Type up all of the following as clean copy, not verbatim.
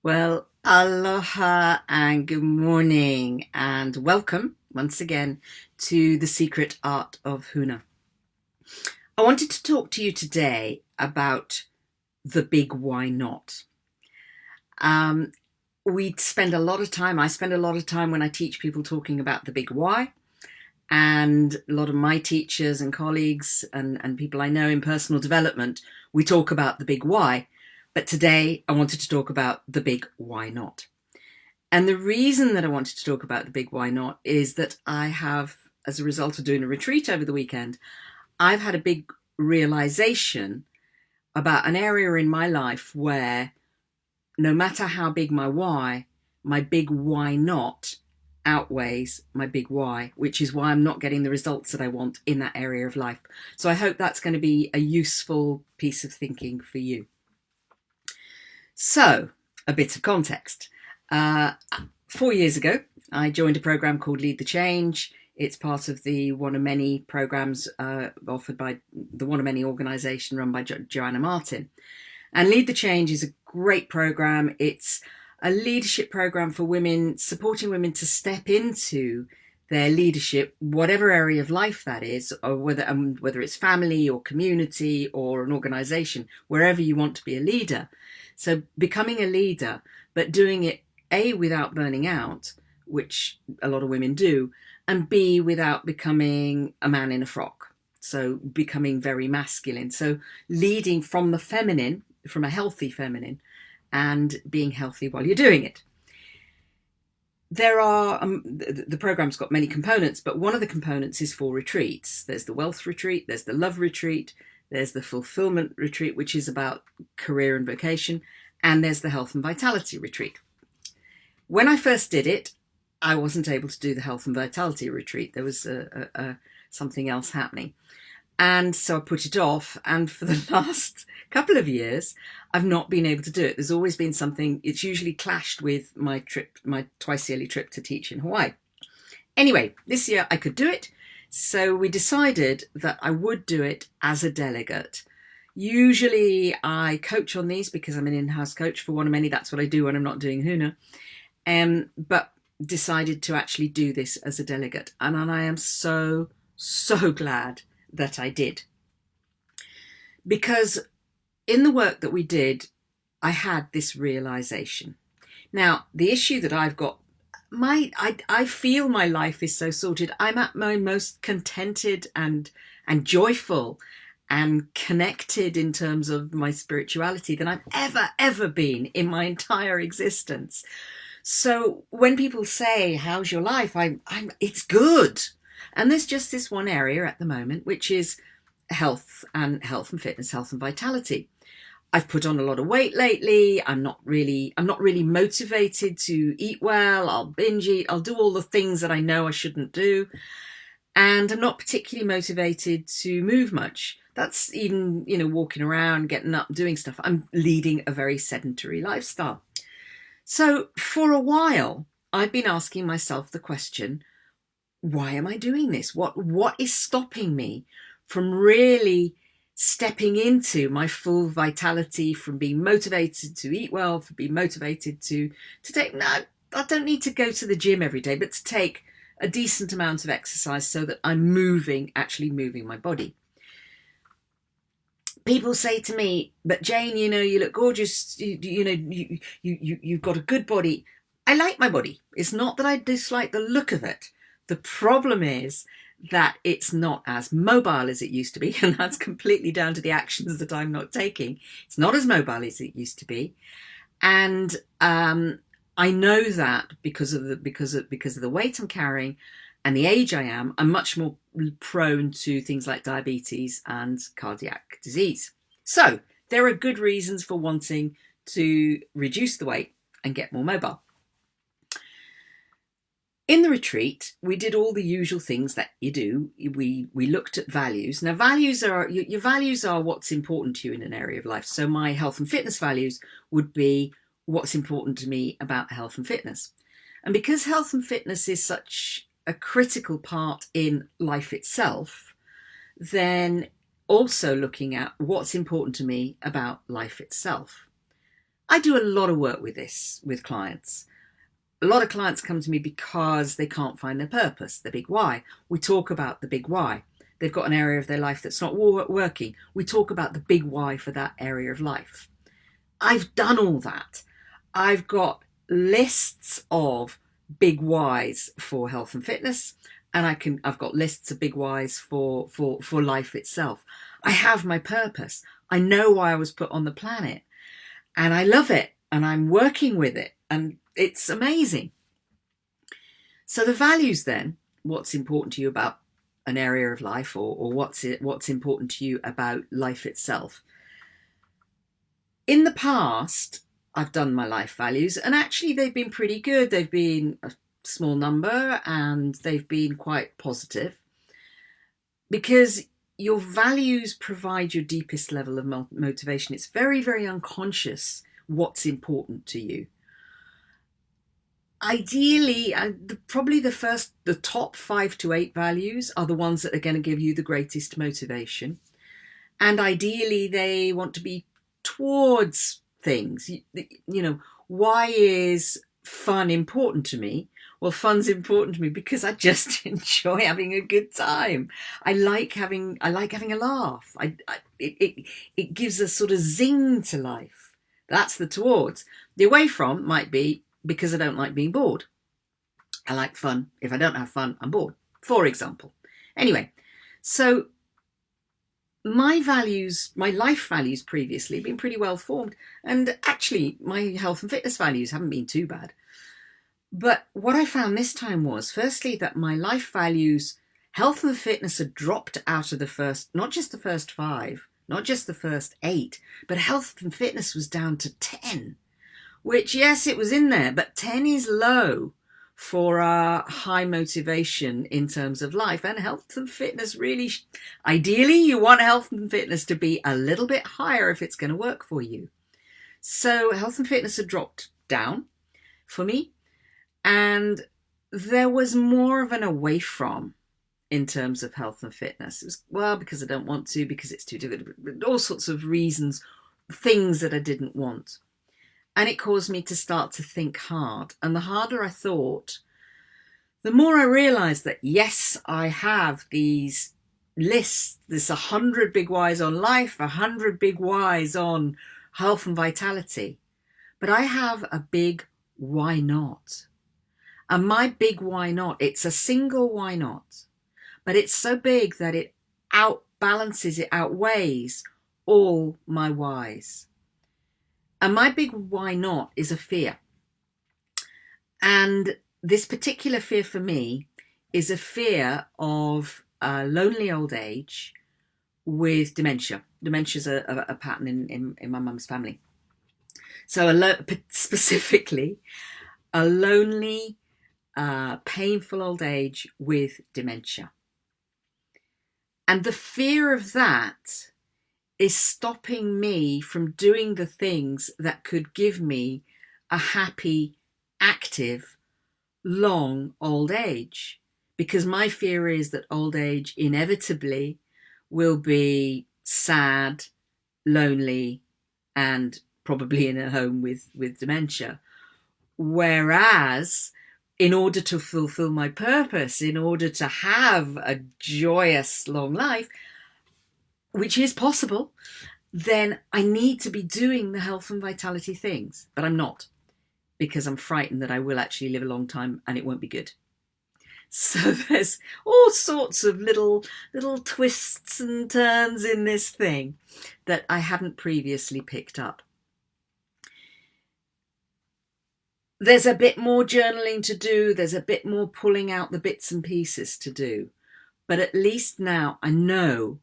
Well, aloha and good morning, and welcome once again to The Secret Art of Huna. I wanted to talk to you today about the big why not. Um, we spend a lot of time, I spend a lot of time when I teach people talking about the big why, and a lot of my teachers and colleagues and people I know in personal development, we talk about the big why. But today I wanted to talk about the big why not. And the reason that I wanted to talk about the big why not is that I have, as a result of doing a retreat over the weekend, I've had a big realization about an area in my life where no matter how big my big why not outweighs my big why, which is why I'm not getting the results that I want in that area of life. So I hope that's going to be a useful piece of thinking for you. So, a bit of context. 4 years ago, I joined a program called Lead the Change. It's part of the one of many programs offered by the one of many organization run by Joanna Martin. And Lead the Change is a great program. It's a leadership program for women, supporting women to step into their leadership, whatever area of life that is, or whether it's family or community or an organization, wherever you want to be a leader. So becoming a leader, but doing it A, without burning out, which a lot of women do, and B, without becoming a man in a frock. So becoming very masculine. So leading from the feminine, from a healthy feminine, and being healthy while you're doing it. There are, the program's got many components, but one of the components is 4 retreats. There's the wealth retreat, there's the love retreat, there's the fulfillment retreat, which is about career and vocation, and there's the health and vitality retreat. When I first did it, I wasn't able to do the health and vitality retreat. There was something else happening. And so I put it off. And for the last couple of years, I've not been able to do it. There's always been something, it's usually clashed with my twice yearly trip to teach in Hawaii. Anyway, this year I could do it. So we decided that I would do it as a delegate. Usually I coach on these because I'm an in-house coach for one of many. That's what I do when I'm not doing Huna. But decided to actually do this as a delegate. And I am so glad that I did. Because in the work that we did, I had this realization. Now, the issue that I've got, I feel my life is so sorted. I'm at my most contented and joyful and connected in terms of my spirituality than I've ever been in my entire existence. So when people say, how's your life? It's good. And there's just this one area at the moment, which is health and fitness, health and vitality. I've put on a lot of weight lately. I'm not really motivated to eat well. I'll binge eat. I'll do all the things that I know I shouldn't do. And I'm not particularly motivated to move much. That's even, walking around, getting up, doing stuff. I'm leading a very sedentary lifestyle. So for a while, I've been asking myself the question, why am I doing this? What is stopping me from really stepping into my full vitality, from being motivated to eat well, from being motivated to take, no, I don't need to go to the gym every day, but to take a decent amount of exercise so that I'm actually moving my body. People say to me, but Jane, you look gorgeous. You've got a good body. I like my body. It's not that I dislike the look of it. The problem is that it's not as mobile as it used to be, and that's completely down to the actions that I'm not taking. It's not as mobile as it used to be, and I know that because of the weight I'm carrying and the age I am, I'm much more prone to things like diabetes and cardiac disease. So there are good reasons for wanting to reduce the weight and get more mobile. In the retreat, we did all the usual things that you do. We looked at values. Now, your values are what's important to you in an area of life. So my health and fitness values would be what's important to me about health and fitness. And because health and fitness is such a critical part in life itself, then also looking at what's important to me about life itself. I do a lot of work with this with clients. A lot of clients come to me because they can't find their purpose, the big why. We talk about the big why. They've got an area of their life that's not working. We talk about the big why for that area of life. I've done all that. I've got lists of big whys for health and fitness, and I've got lists of big whys for life itself. I have my purpose. I know why I was put on the planet, and I love it, and I'm working with it, and it's amazing. So the values then, what's important to you about an area of life, or what's important to you about life itself. In the past, I've done my life values, and actually they've been pretty good. They've been a small number, and they've been quite positive, because your values provide your deepest level of motivation. It's very, very unconscious what's important to you. Ideally, probably the top 5 to 8 values are the ones that are going to give you the greatest motivation. And ideally, they want to be towards things. Why is fun important to me? Well, fun's important to me because I just enjoy having a good time. I like having a laugh. It gives a sort of zing to life. That's the towards. The away from might be because I don't like being bored. I like fun. If I don't have fun, I'm bored, for example. Anyway, so my life values previously have been pretty well formed. And actually, my health and fitness values haven't been too bad. But what I found this time was, firstly, that my life values, health and fitness, had dropped out of not just the first 5, not just the first 8, but health and fitness was down to 10. Which, yes, it was in there, but 10 is low for high motivation in terms of life. And health and fitness really, ideally, you want health and fitness to be a little bit higher if it's going to work for you. So health and fitness had dropped down for me. And there was more of an away from in terms of health and fitness. It was, because I don't want to, because it's too difficult, all sorts of reasons, things that I didn't want. And it caused me to start to think hard. And the harder I thought, the more I realized that, yes, I have these lists. There's 100 big whys on life, 100 big whys on health and vitality. But I have a big why not. And my big why not, it's a single why not. But it's so big that it outweighs all my whys. And my big why not is a fear. And this particular fear for me is a fear of lonely old age with dementia. Dementia's a pattern in my mum's family. So specifically, a lonely, painful old age with dementia. And the fear of that is stopping me from doing the things that could give me a happy, active, long old age. Because my fear is that old age inevitably will be sad, lonely, and probably in a home with dementia. Whereas, in order to fulfill my purpose, in order to have a joyous long life, which is possible, then I need to be doing the health and vitality things. But I'm not, because I'm frightened that I will actually live a long time and it won't be good. So there's all sorts of little twists and turns in this thing that I hadn't previously picked up. There's a bit more journaling to do. There's a bit more pulling out the bits and pieces to do. But at least now I know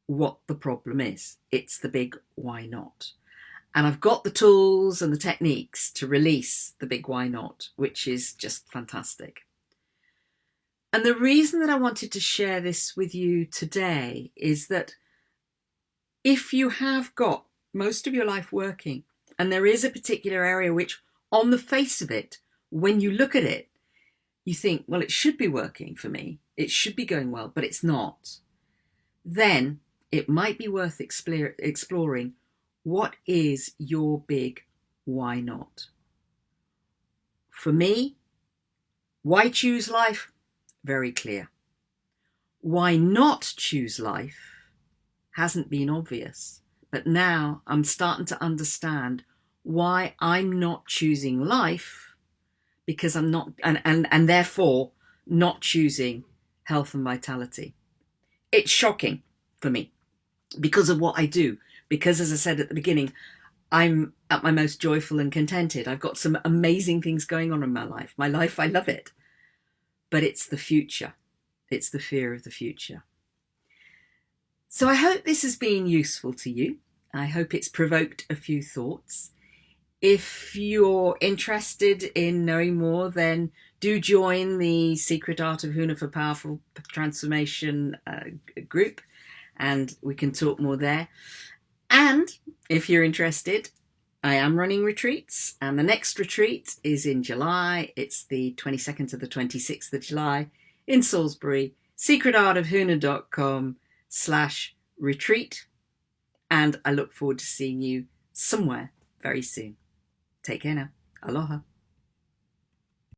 what the problem is. It's the big why not. And I've got the tools and the techniques to release the big why not, which is just fantastic. And the reason that I wanted to share this with you today is that if you have got most of your life working, and there is a particular area which, on the face of it, when you look at it, you think, well, it should be working for me. It should be going well, but it's not. Then it might be worth exploring what is your big why not? For me, why choose life? Very clear. Why not choose life hasn't been obvious, but now I'm starting to understand why I'm not choosing life, because I'm not, and therefore not choosing health and vitality. It's shocking for me because of what I do. Because, as I said at the beginning, I'm at my most joyful and contented. I've got some amazing things going on in my life. My life, I love it. But it's the future. It's the fear of the future. So I hope this has been useful to you. I hope it's provoked a few thoughts. If you're interested in knowing more, then do join the Secret Art of Huna for Powerful Transformation group, and we can talk more there. And if you're interested, I am running retreats, and the next retreat is in July. It's the 22nd to the 26th of July in Salisbury. secretartofhuna.com/retreat. And I look forward to seeing you somewhere very soon. Take care now. Aloha.